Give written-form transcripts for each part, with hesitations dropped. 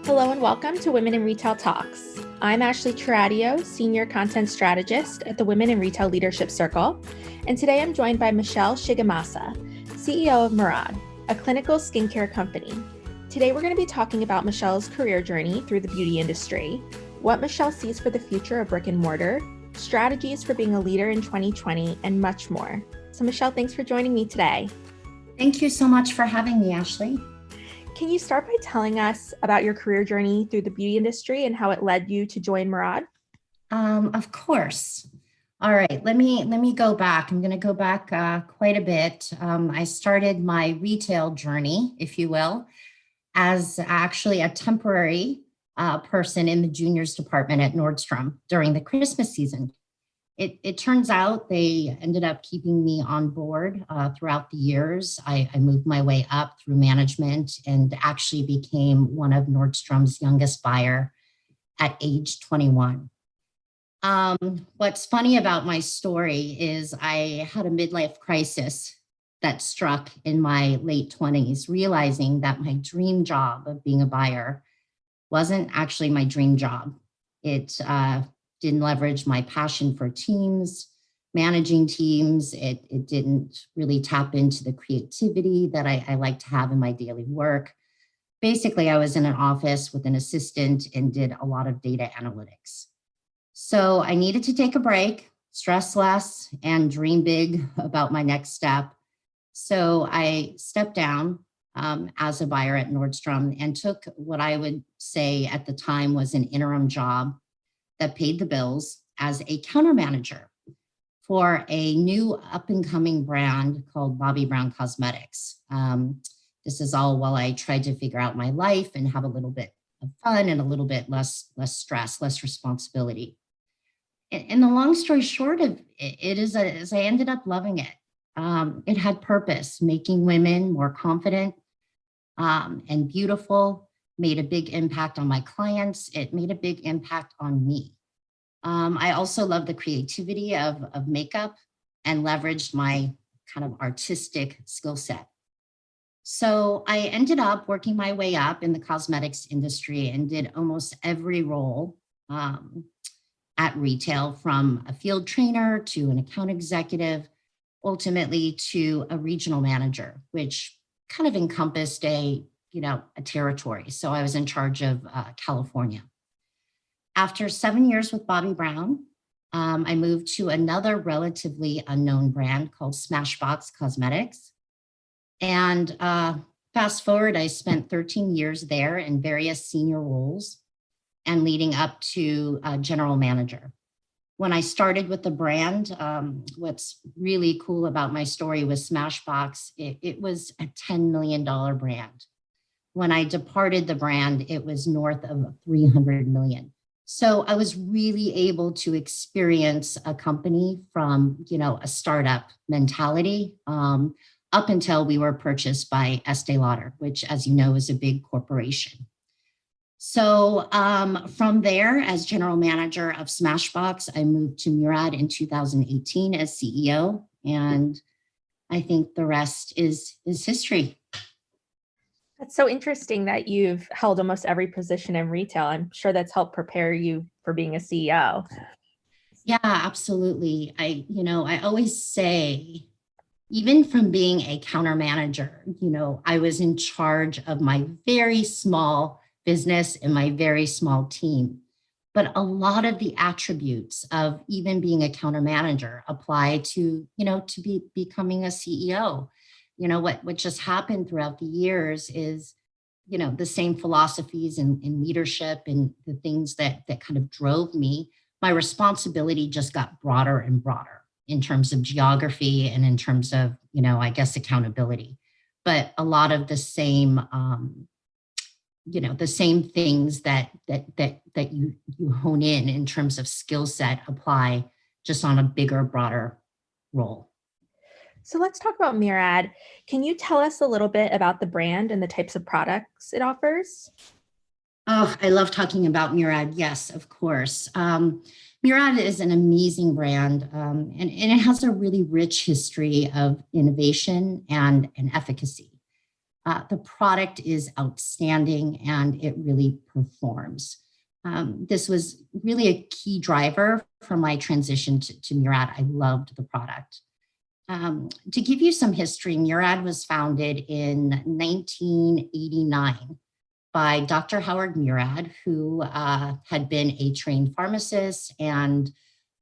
Hello and welcome to Women in Retail Talks. I'm Ashley Taradio, Senior Content Strategist at the Women in Retail Leadership Circle, and today I'm joined by Michelle Shigemasa, CEO of Murad, a clinical skincare company. Today we're going to be talking about Michelle's career journey through the beauty industry, what Michelle sees for the future of brick and mortar, strategies for being a leader in 2020, and much more. So Michelle, thanks for joining me today. Thank you so much for having me, Ashley. Can you start by telling us about your career journey through the beauty industry and how it led you to join Murad? Of course. All right, let me go back. I'm going to go back quite a bit. I started my retail journey, if you will, as actually a temporary person in the juniors department at Nordstrom during the Christmas season. It turns out they ended up keeping me on board throughout the years. I moved my way up through management and actually became one of Nordstrom's youngest buyer at age 21. What's funny about my story is I had a midlife crisis that struck in my late 20s, realizing that my dream job of being a buyer wasn't actually my dream job. It didn't leverage my passion for teams, managing teams. It didn't really tap into the creativity that I like to have in my daily work. Basically, I was in an office with an assistant and did a lot of data analytics. So I needed to take a break, stress less, and dream big about my next step. So I stepped down as a buyer at Nordstrom and took what I would say at the time was an interim job that paid the bills as a counter manager for a new up-and-coming brand called Bobbi Brown Cosmetics. This is all while I tried to figure out my life and have a little bit of fun and a little bit less stress, less responsibility. And the long story short of it is I ended up loving it. It had purpose, making women more confident and beautiful, made a big impact on my clients. It made a big impact on me. I also love the creativity of makeup and leveraged my kind of artistic skill set. So I ended up working my way up in the cosmetics industry and did almost every role at retail, from a field trainer to an account executive, ultimately to a regional manager, which kind of encompassed a territory. So I was in charge of California. After 7 years with Bobbi Brown, I moved to another relatively unknown brand called Smashbox Cosmetics. And fast forward, I spent 13 years there in various senior roles and leading up to general manager. When I started with the brand, what's really cool about my story with Smashbox, it was a $10 million brand. When I departed the brand, it was north of 300 million. So I was really able to experience a company from, a startup mentality up until we were purchased by Estee Lauder, which, as you know, is a big corporation. So from there, as general manager of Smashbox, I moved to Murad in 2018 as CEO, and I think the rest is history. That's so interesting that you've held almost every position in retail. I'm sure that's helped prepare you for being a CEO. Yeah, absolutely. I always say, even from being a counter manager, I was in charge of my very small business and my very small team. But a lot of the attributes of even being a counter manager apply to becoming a CEO. What just happened throughout the years is, the same philosophies and leadership and the things that kind of drove me. My responsibility just got broader and broader in terms of geography and in terms of, accountability. But a lot of the same, the same things that you hone in terms of skill set apply just on a bigger, broader role. So let's talk about Murad. Can you tell us a little bit about the brand and the types of products it offers? Oh, I love talking about Murad. Yes, of course. Murad is an amazing brand, and it has a really rich history of innovation and efficacy. The product is outstanding and it really performs. This was really a key driver for my transition to Murad. I loved the product. To give you some history, Murad was founded in 1989 by Dr. Howard Murad, who had been a trained pharmacist and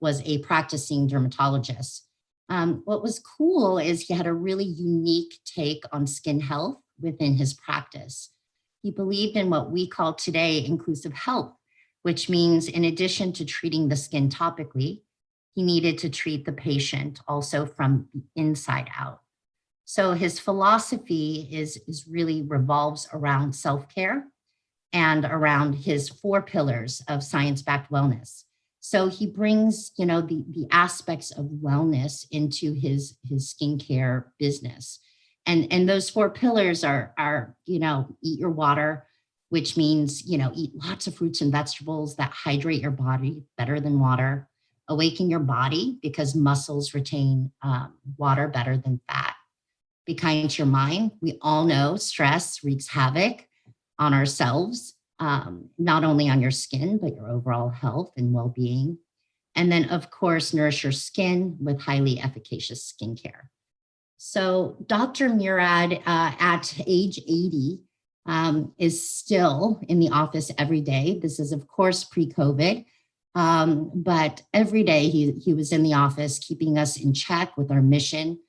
was a practicing dermatologist. What was cool is he had a really unique take on skin health within his practice. He believed in what we call today inclusive health, which means in addition to treating the skin topically, he needed to treat the patient also from the inside out. So his philosophy is really revolves around self-care and around his 4 pillars of science-backed wellness. So he brings, the aspects of wellness into his skincare business. And those 4 pillars are, eat your water, which means, eat lots of fruits and vegetables that hydrate your body better than water. Awaken your body because muscles retain water better than fat. Be kind to your mind. We all know stress wreaks havoc on ourselves, not only on your skin, but your overall health and well-being. And then, of course, nourish your skin with highly efficacious skincare. So Dr. Murad, at age 80, is still in the office every day. This is, of course, pre-COVID. But every day he was in the office, keeping us in check with our mission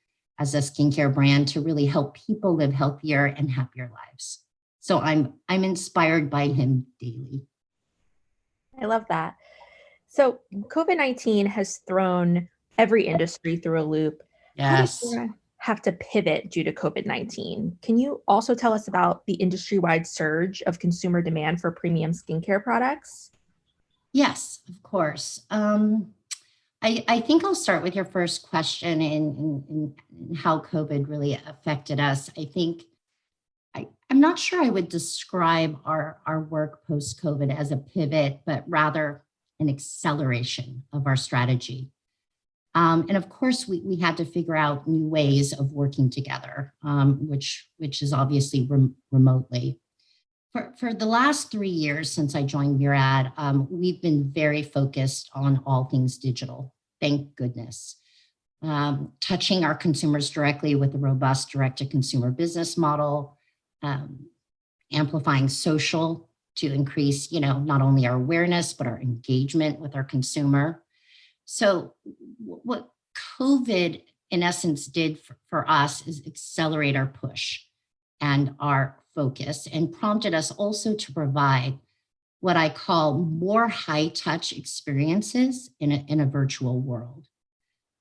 as a skincare brand to really help people live healthier and happier lives. So I'm inspired by him daily. I love that. So COVID-19 has thrown every industry through a loop. How did Yes. you have to pivot due to COVID-19? Can you also tell us about the industry-wide surge of consumer demand for premium skincare products? Yes, of course. I think I'll start with your first question in how COVID really affected us. I'm not sure I would describe our work post-COVID as a pivot, but rather an acceleration of our strategy. And of course, we had to figure out new ways of working together, which is obviously remotely. For the last 3 years since I joined Murad, we've been very focused on all things digital, thank goodness. Touching our consumers directly with a robust direct-to-consumer business model, amplifying social to increase, not only our awareness, but our engagement with our consumer. So what COVID, in essence, did for us is accelerate our push and our focus and prompted us also to provide what I call more high-touch experiences in a virtual world.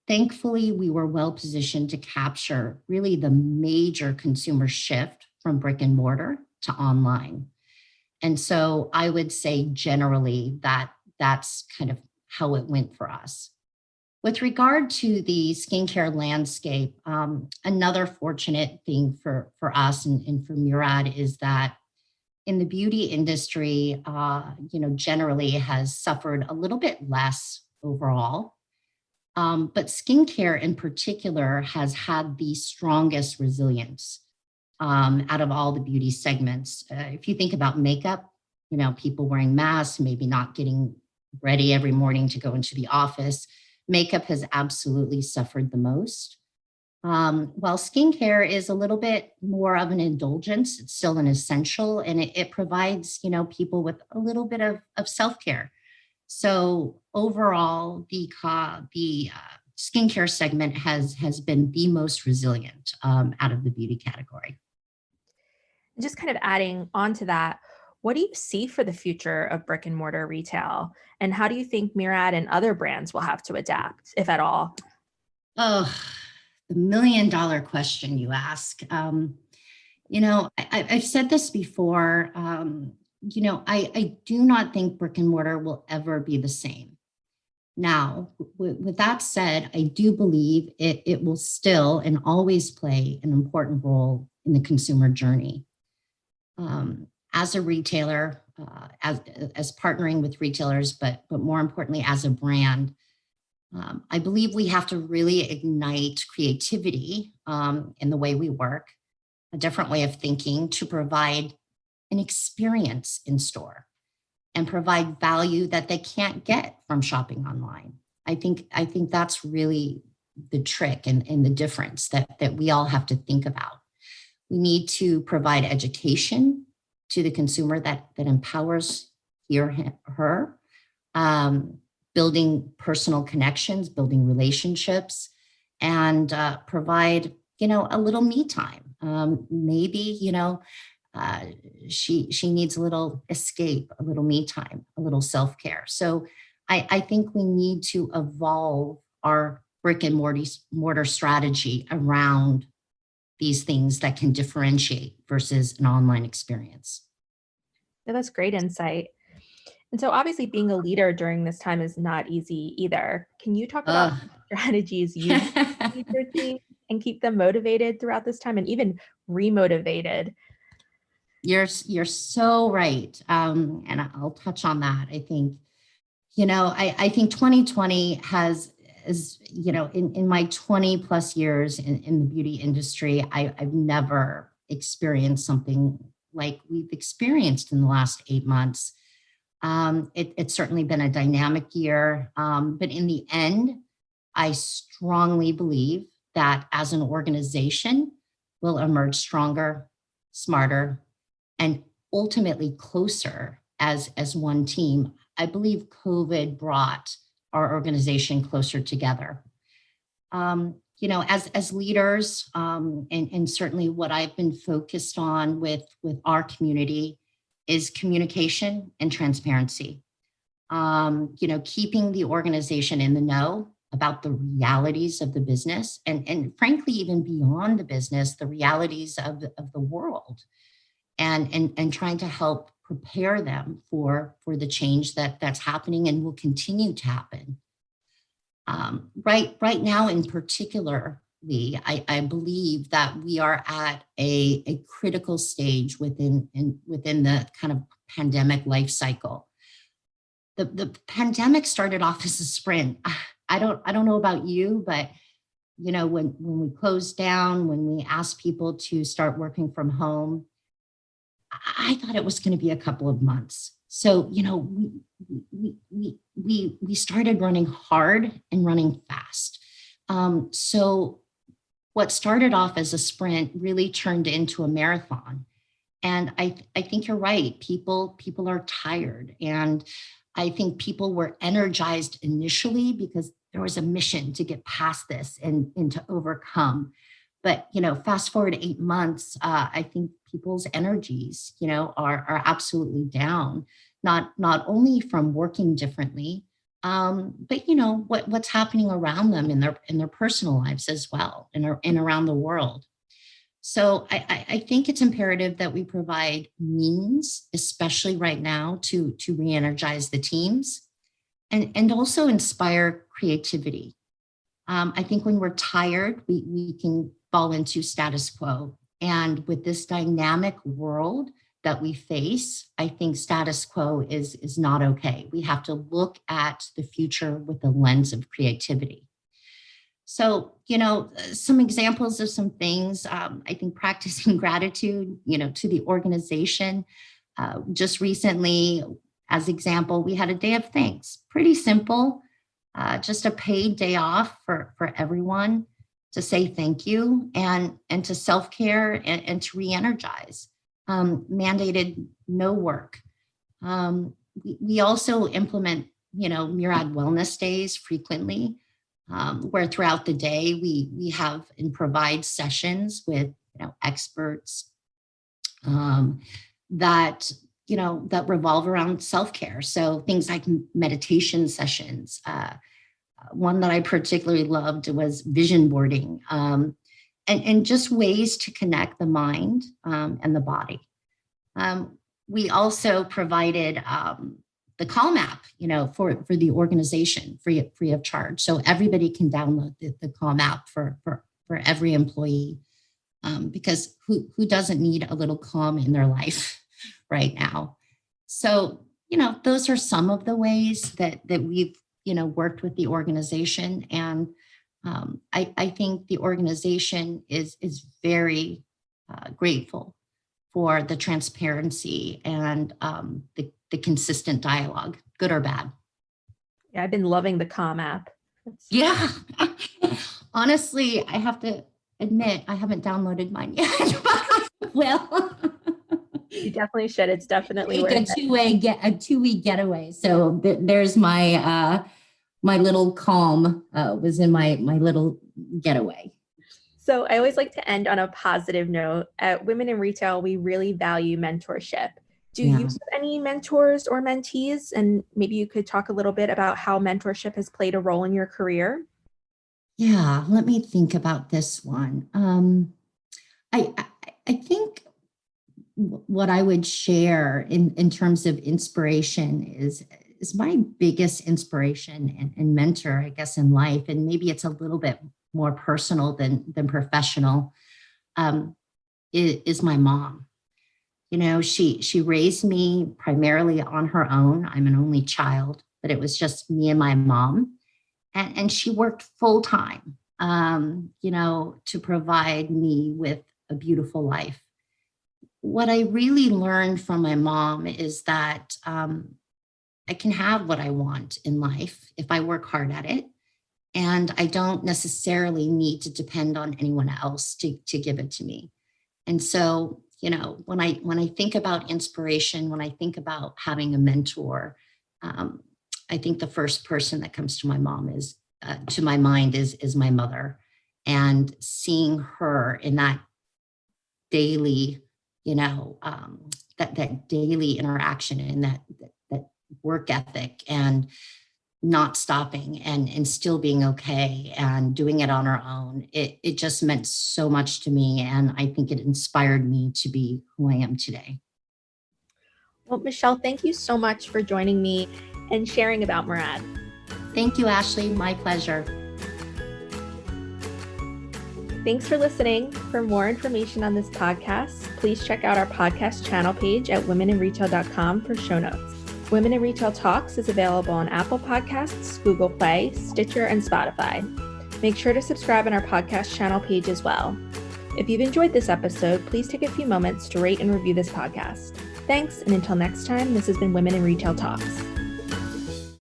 Thankfully, we were well positioned to capture really the major consumer shift from brick and mortar to online. And so I would say generally that's kind of how it went for us. With regard to the skincare landscape, another fortunate thing for us and for Murad is that in the beauty industry, generally has suffered a little bit less overall. But skincare in particular has had the strongest resilience out of all the beauty segments. If you think about makeup, people wearing masks, maybe not getting ready every morning to go into the office, makeup has absolutely suffered the most. While skincare is a little bit more of an indulgence, it's still an essential, and it provides, people with a little bit of self-care. So overall, the skincare segment has been the most resilient out of the beauty category. Just kind of adding on to that, what do you see for the future of brick and mortar retail? And how do you think Murad and other brands will have to adapt, if at all? Oh, the $1,000,000 question you ask. I've said this before. I do not think brick and mortar will ever be the same. Now, with that said, I do believe it will still and always play an important role in the consumer journey. As a retailer, as partnering with retailers, but more importantly, as a brand, I believe we have to really ignite creativity in the way we work. a different way of thinking to provide an experience in store and provide value that they can't get from shopping online. I think that's really the trick and the difference that we all have to think about. We need to provide education to the consumer that empowers he or her, building personal connections, building relationships, and provide, a little me time. Maybe, she needs a little escape, a little me time, a little self-care. So I think we need to evolve our brick and mortar strategy around these things that can differentiate versus an online experience. Yeah, that's great insight. And so obviously being a leader during this time is not easy either. Can you talk about Ugh. strategies you lead your team and keep them motivated throughout this time and even remotivated? You're so right. And I'll touch on that. I think, I think 2020 is, in my 20 plus years in the beauty industry, I've never experienced something like we've experienced in the last 8 months. It's certainly been a dynamic year, but in the end, I strongly believe that as an organization, we'll emerge stronger, smarter, and ultimately closer as one team. I believe COVID brought our organization closer together. As leaders, and certainly what I've been focused on with our community is communication and transparency. Keeping the organization in the know about the realities of the business and frankly, even beyond the business, the realities of the world and trying to help prepare them for the change that's happening and will continue to happen. Right now, in particular, Lee, I believe that we are at a critical stage within the kind of pandemic life cycle. The pandemic started off as a sprint. I don't know about you, but when we closed down, when we asked people to start working from home, I thought it was going to be a couple of months. So, we started running hard and running fast. So what started off as a sprint really turned into a marathon. And I think you're right. People are tired. And I think people were energized initially because there was a mission to get past this and to overcome. But, fast forward 8 months, I think people's energies, are absolutely down, not only from working differently, but what's happening around them in their personal lives as well, and around the world. So I think it's imperative that we provide means, especially right now, to re-energize the teams and also inspire creativity. I think when we're tired, we can fall into status quo. And with this dynamic world that we face, I think status quo is not okay. We have to look at the future with a lens of creativity. So, some examples of some things, I think practicing gratitude, to the organization. Just recently, as example, we had a day of thanks, pretty simple, just a paid day off for everyone to say thank you and to self-care and to re-energize. Mandated no work. We also implement, Murad wellness days frequently, where throughout the day we have and provide sessions with experts that revolve around self-care. So things like meditation sessions. One that I particularly loved was vision boarding, and just ways to connect the mind and the body. We also provided the Calm app, for the organization free of charge. So everybody can download the Calm app for every employee, because who doesn't need a little calm in their life right now? So, those are some of the ways that we've worked with the organization. And I think the organization is very grateful for the transparency and the consistent dialogue, good or bad. Yeah, I've been loving the Calm app. Yeah. Honestly, I have to admit, I haven't downloaded mine yet, but I will. You definitely should. It's definitely Take worth it. a 2-week getaway. So there's my my little calm was in my little getaway. So I always like to end on a positive note. At Women in Retail, we really value mentorship. Do you have any mentors or mentees? And maybe you could talk a little bit about how mentorship has played a role in your career. Yeah, let me think about this one. I think what I would share in terms of inspiration is my biggest inspiration and mentor, I guess, in life, and maybe it's a little bit more personal than professional, is my mom. You know, she raised me primarily on her own. I'm an only child, but it was just me and my mom. And she worked full time, to provide me with a beautiful life. What I really learned from my mom is that I can have what I want in life if I work hard at it. And I don't necessarily need to depend on anyone else to give it to me. And so, when I think about inspiration, when I think about having a mentor, I think the first person that comes to my mind is my mother, and seeing her in that daily, that daily interaction and that work ethic and not stopping and still being okay and doing it on her own. It just meant so much to me. And I think it inspired me to be who I am today. Well, Michelle, thank you so much for joining me and sharing about Murad. Thank you, Ashley. My pleasure. Thanks for listening. For more information on this podcast, please check out our podcast channel page at womeninretail.com for show notes. Women in Retail Talks is available on Apple Podcasts, Google Play, Stitcher, and Spotify. Make sure to subscribe on our podcast channel page as well. If you've enjoyed this episode, please take a few moments to rate and review this podcast. Thanks, and until next time, this has been Women in Retail Talks.